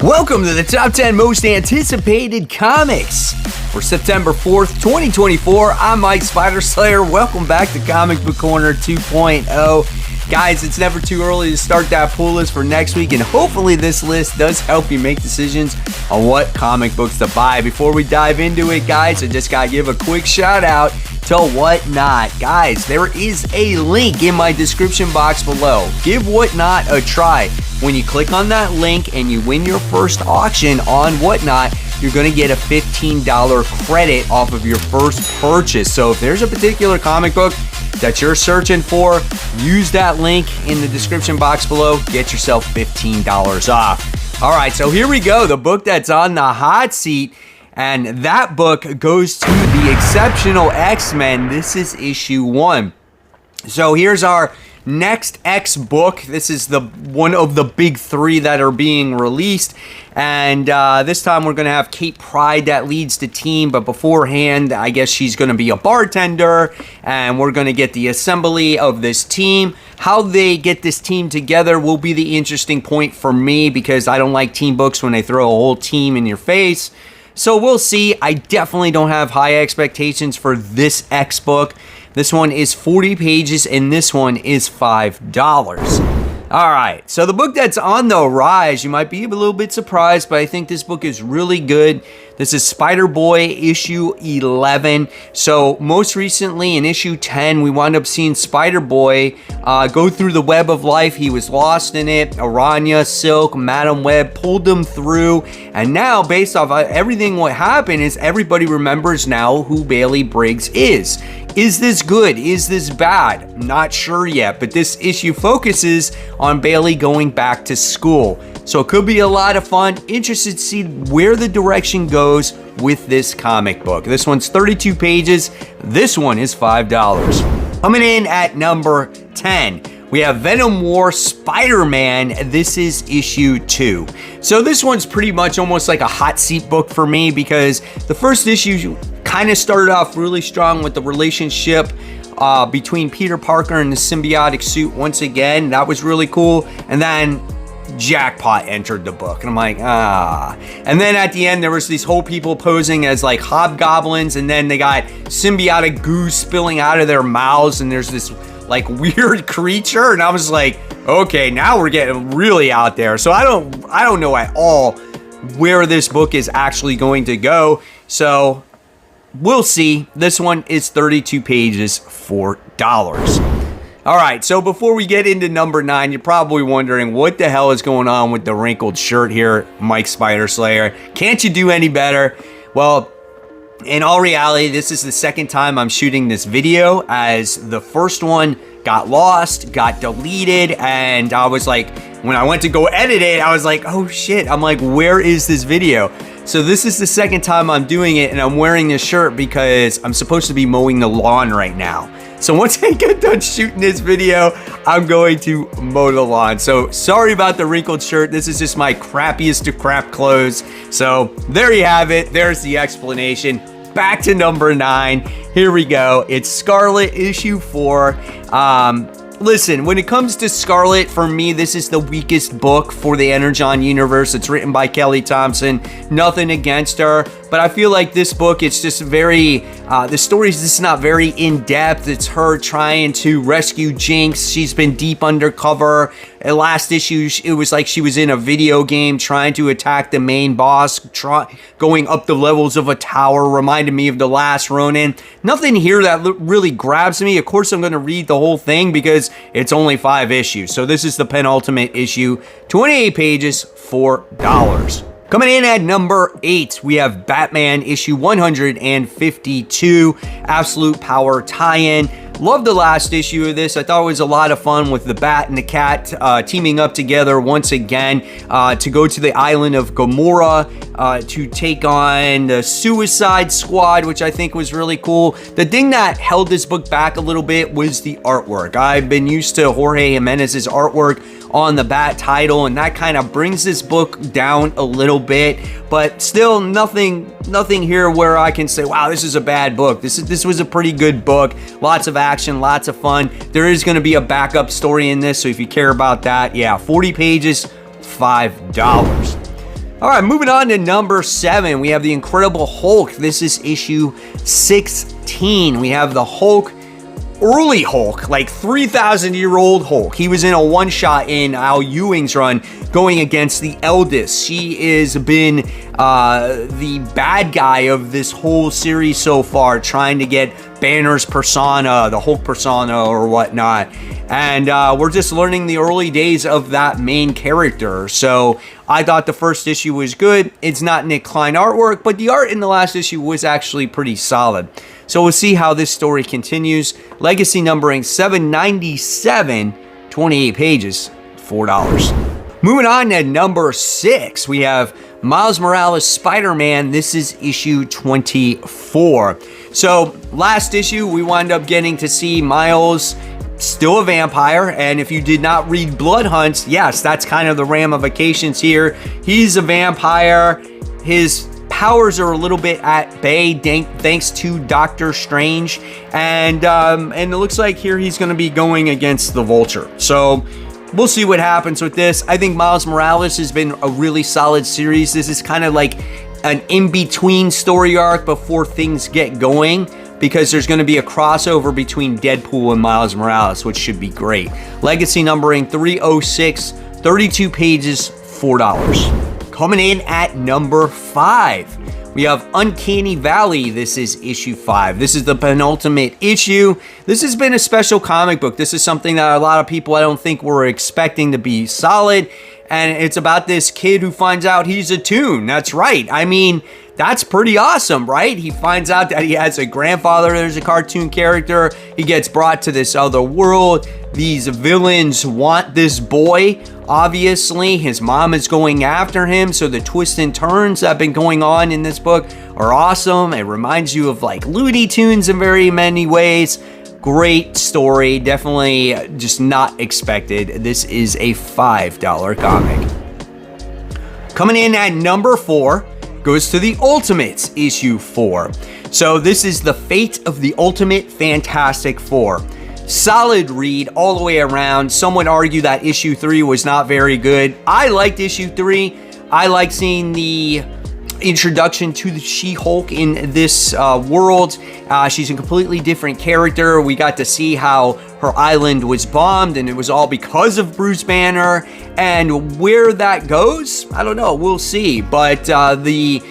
Welcome to the top 10 most anticipated comics for September 4th, 2024. I'm Mike Spider Slayer. Welcome back to Comic Book Corner 2.0. Guys, it's never too early to start that pull list for next week, and hopefully this list does help you make decisions on what comic books to buy. Before we dive into it, guys, I just gotta give a quick shout out to Whatnot. Guys, there is a link in my description box below. Give Whatnot a try. When you click on that link and you win your first auction on Whatnot, you're going to get a $15 credit off of your first purchase. So if there's a particular comic book that you're searching for, use that link in the description box below. Get yourself $15 off. All right, so here we go. The book that's on the hot seat, and that book goes to the Exceptional XMen. This is issue 1. So here's our next X book. This is the one of the big 3 that are being released, and this time we're gonna have Kate Pryde that leads the team, but beforehand I guess she's gonna be a bartender, and we're gonna get the assembly of this team. How they get this team together will be the interesting point for me, because I don't like team books when they throw a whole team in your face. So we'll see. I definitely don't have high expectations for this X book. This one is 40 pages, and this one is $5. All right, so the book that's on the rise, you might be a little bit surprised, but I think this book is really good. This is Spider-Boy issue 11. So most recently in issue 10, we wound up seeing Spider-Boy go through the web of life. He was lost in it. Aranya, Silk, Madam Web pulled him through. And now, based off everything what happened, is everybody remembers now who Bailey Briggs is. Is this good? Is this bad? Not sure yet, but this issue focuses on Bailey going back to school. So it could be a lot of fun. Interested to see where the direction goes with this comic book. This one's 32 pages. This one is $5. Coming in at number 10, we have Venom War Spider-Man. This is issue 2. So this one's pretty much almost like a hot seat book for me, because the first issue kind of started off really strong with the relationship between Peter Parker and the symbiotic suit once again. That was really cool. And then Jackpot entered the book, and I'm like, And then at the end, there was these whole people posing as like hobgoblins, and then they got symbiotic goo spilling out of their mouths, and there's this like weird creature, and I was like, okay, now we're getting really out there. So I don't know at all where this book is actually going to go. So we'll see. This one is 32 pages, $4. All right, so before we get into number 9, you're probably wondering what the hell is going on with the wrinkled shirt here, Mike Spider Slayer. Can't you do any better? Well, in all reality, this is the second time I'm shooting this video, as the first one got lost, got deleted, and I was like, when I went to go edit it, I was like, oh shit, I'm like, where is this video? So this is the second time I'm doing it, and I'm wearing this shirt because I'm supposed to be mowing the lawn right now. So once I get done shooting this video, I'm going to mow the lawn. So sorry about the wrinkled shirt. This is just my crappiest of crap clothes. So there you have it. There's the explanation. Back to number 9. Here we go. It's Scarlet issue 4. Listen, when it comes to Scarlet, for me, this is the weakest book for the Energon universe. It's written by Kelly Thompson. Nothing against her, but I feel like this book, it's just very, the story's just not very in-depth. It's her trying to rescue Jinx. She's been deep undercover. Last issue, it was like she was in a video game trying to attack the main boss, going up the levels of a tower. Reminded me of The Last Ronin. Nothing here that really grabs me. Of course, I'm going to read the whole thing because it's only 5 issues. So this is the penultimate issue, 28 pages, $4. Coming in at number 8, we have Batman issue 152, Absolute Power tie-in. Love the last issue of this. I thought it was a lot of fun with the Bat and the Cat teaming up together once again to go to the island of Gamora to take on the Suicide Squad, which I think was really cool. The thing that held this book back a little bit was the artwork. I've been used to Jorge Jimenez's artwork on the Bat title, and that kind of brings this book down a little bit, but still nothing here where I can say, wow, this is a bad book. This was a pretty good book. Lots of action, lots of fun. There is going to be a backup story in this, so if you care about that, yeah, 40 pages, $5. All right, moving on to number 7, we have the Incredible Hulk. This is issue 16. We have the Hulk, early Hulk, like 3,000-year-old Hulk. He was in a one-shot in Al Ewing's run going against the Eldest. She has been the bad guy of this whole series so far, trying to get Banner's persona, the Hulk persona or whatnot. And we're just learning the early days of that main character. So I thought the first issue was good. It's not Nick Klein artwork, but the art in the last issue was actually pretty solid. So we'll see how this story continues. Legacy numbering 797, 28 pages, $4. Moving on to number 6, we have Miles Morales Spider-Man. This is issue 24. So last issue, we wound up getting to see Miles still a vampire, and if you did not read Blood Hunts, yes, that's kind of the ramifications here. He's a vampire. His powers are a little bit at bay thanks to Doctor Strange, and it looks like here he's going to be going against the Vulture. So we'll see what happens with this. I think Miles Morales has been a really solid series. This is kind of like an in-between story arc before things get going, because there's going to be a crossover between Deadpool and Miles Morales, which should be great. Legacy numbering 306, 32 pages, $4. Coming in at number 5, we have Uncanny Valley. This is issue 5. This is the penultimate issue. This has been a special comic book. This is something that a lot of people I don't think were expecting to be solid. And it's about this kid who finds out he's a toon. That's right. I mean, that's pretty awesome, right? He finds out that he has a grandfather there's a cartoon character. He gets brought to this other world. These villains want this boy. Obviously, his mom is going after him. So the twists and turns that have been going on in this book are awesome. It reminds you of like Looney Tunes in very many ways. Great story. Definitely just not expected. This is a $5 comic. Coming in at number 4 goes to the Ultimates, issue 4. So this is the Fate of the Ultimate Fantastic Four. Solid read all the way around. Some would argue that issue 3 was not very good. I liked issue 3. I like seeing the introduction to the She-Hulk in this world. She's a completely different character. We got to see how her island was bombed, and it was all because of Bruce Banner. And where that goes, I don't know. We'll see. But the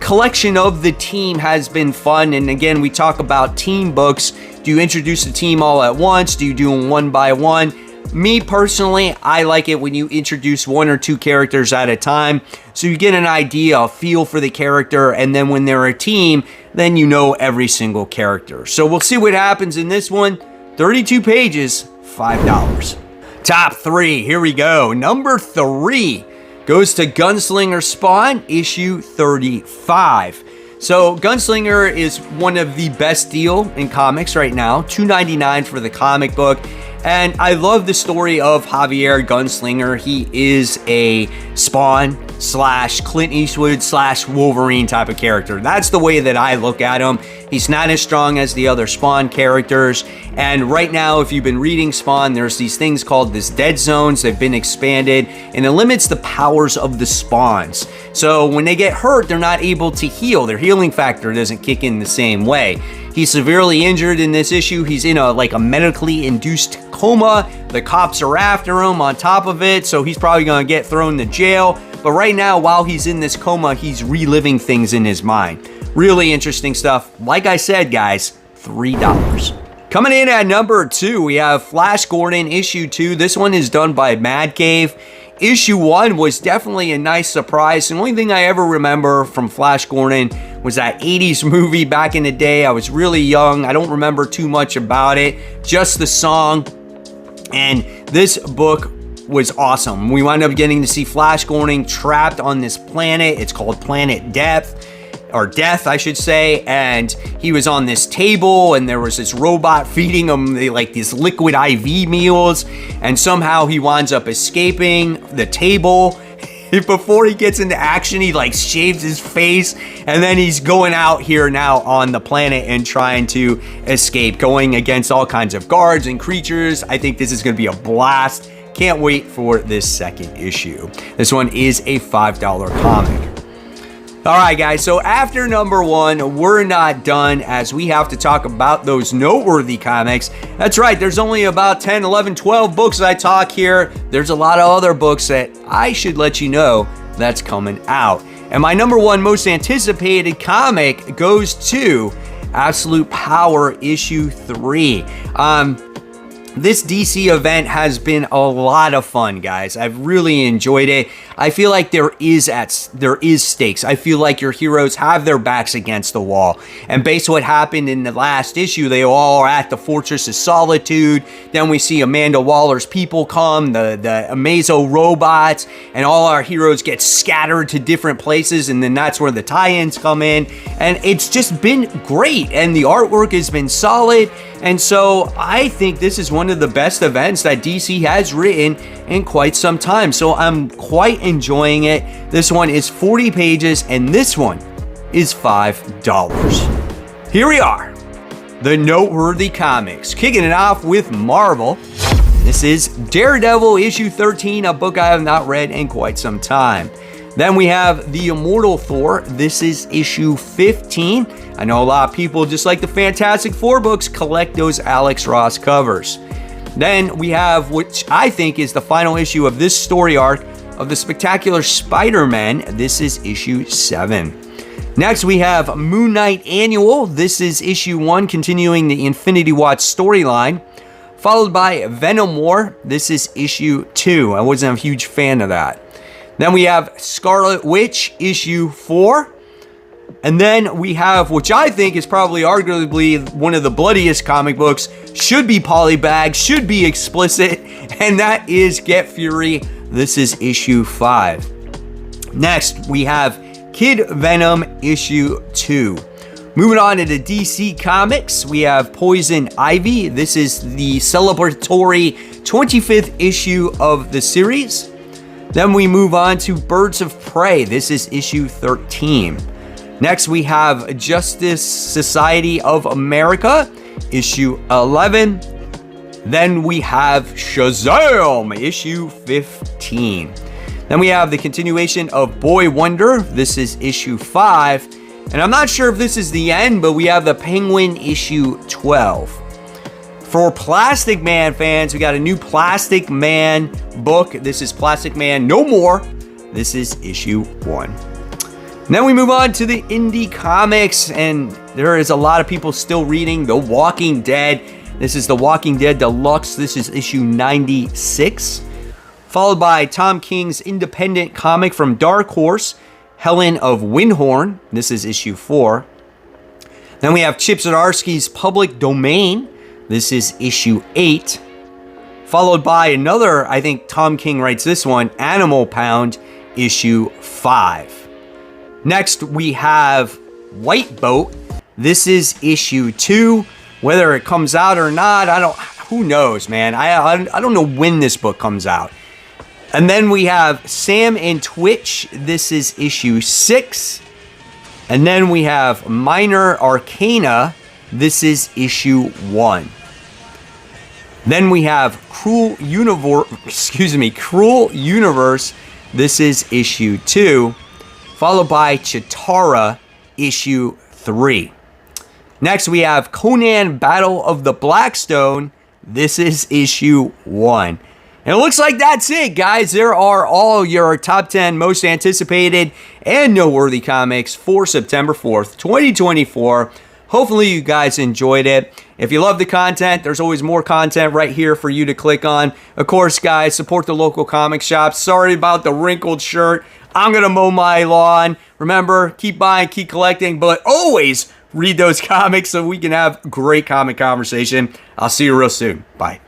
collection of the team has been fun. And again, we talk about team books. Do you introduce the team all at once? Do you do them one by one? Me personally, I like it when you introduce 1 or 2 characters at a time, so you get an idea, a feel for the character, and then when they're a team, then you know every single character. So we'll see what happens in this one. 32 pages, $5. Top 3, here we go. Number 3 goes to Gunslinger Spawn, issue 35. So Gunslinger is one of the best deal in comics right now, $2.99 for the comic book. And I love the story of Javier Gunslinger. He is a Spawn / Clint Eastwood / Wolverine type of character. That's the way that I look at him. He's not as strong as the other Spawn characters. And right now, if you've been reading Spawn, there's these things called this dead zones. They've been expanded, and it limits the powers of the Spawns. So when they get hurt, they're not able to heal. Their healing factor doesn't kick in the same way. He's severely injured in this issue. He's in a medically induced coma. The cops are after him on top of it, so he's probably going to get thrown to jail. But right now, while he's in this coma, he's reliving things in his mind. Really interesting stuff. Like I said, guys, $3. Coming in at number 2, we have Flash Gordon, issue 2. This one is done by Mad Cave. Issue 1 was definitely a nice surprise. The only thing I ever remember from Flash Gordon was that 80s movie back in the day. I was really young. I don't remember too much about it, just the song. And this book was awesome. We wound up getting to see Flash Gordon trapped on this planet. It's called Planet Death. Or Death, I should say, and he was on this table, and there was this robot feeding him these liquid IV meals, and somehow he winds up escaping the table. Before he gets into action, he shaves his face, and then he's going out here now on the planet and trying to escape, going against all kinds of guards and creatures. I think this is going to be a blast. Can't wait for this second issue. This one is a $5 comic. All right, guys, so after number 1, we're not done, as we have to talk about those noteworthy comics. That's right, there's only about 10, 11, 12 books I talk here. There's a lot of other books that I should let you know that's coming out. And my number 1 most anticipated comic goes to Absolute Power issue 3. This DC event has been a lot of fun, guys. I've really enjoyed it. I feel like there is stakes. I feel like your heroes have their backs against the wall. And based on what happened in the last issue, they all are at the Fortress of Solitude. Then we see Amanda Waller's people come, the Amazo robots, and all our heroes get scattered to different places, and then that's where the tie-ins come in. And it's just been great, and the artwork has been solid. And so I think this is one of the best events that DC has written in quite some time. So I'm quite enjoying it. This one is 40 pages and this one is $5. Here we are, the noteworthy comics. Kicking it off with Marvel. This is Daredevil issue 13, a book I have not read in quite some time. Then we have The Immortal Thor. This is issue 15. I know a lot of people, just like the Fantastic Four books, collect those Alex Ross covers. Then we have, which I think is the final issue of this story arc of the Spectacular Spider-Man. This is issue 7. Next, we have Moon Knight Annual. This is issue 1, continuing the Infinity Watch storyline. Followed by Venom War. This is issue 2. I wasn't a huge fan of that. Then we have Scarlet Witch, issue 4. And then we have, which I think is probably arguably one of the bloodiest comic books, should be polybagged, should be explicit, and that is Get Fury. This is issue 5. Next, we have Kid Venom, issue 2. Moving on to the DC Comics, we have Poison Ivy. This is the celebratory 25th issue of the series. Then we move on to Birds of Prey. This is issue 13. Next, we have Justice Society of America, issue 11. Then we have Shazam, issue 15. Then we have the continuation of Boy Wonder. This is issue 5. And I'm not sure if this is the end, but we have the Penguin, issue 12. For Plastic Man fans, we got a new Plastic Man book. This is Plastic Man No More. This is issue 1. Then we move on to the indie comics, and there is a lot of people still reading The Walking Dead. This is The Walking Dead Deluxe. This is issue 96. Followed by Tom King's independent comic from Dark Horse, Helen of Windhorn. This is issue 4. Then we have Chip Zdarsky's Public Domain. This is issue 8. Followed by another, I think Tom King writes this one, Animal Pound, issue 5. Next, we have White Boat. This is issue 2. Whether it comes out or not, who knows, man. I don't know when this book comes out. And then we have Sam and Twitch. This is issue 6. And then we have Minor Arcana. This is issue 1. Then we have Cruel Universe. This is issue 2. Followed by Chitara, issue 3. Next, we have Conan Battle of the Blackstone. This is issue 1. And it looks like that's it, guys. There are all your top 10 most anticipated and noteworthy comics for September 4th, 2024. Hopefully you guys enjoyed it. If you love the content, there's always more content right here for you to click on. Of course, guys, support the local comic shops. Sorry about the wrinkled shirt. I'm going to mow my lawn. Remember, keep buying, keep collecting, but always read those comics so we can have great comic conversation. I'll see you real soon. Bye.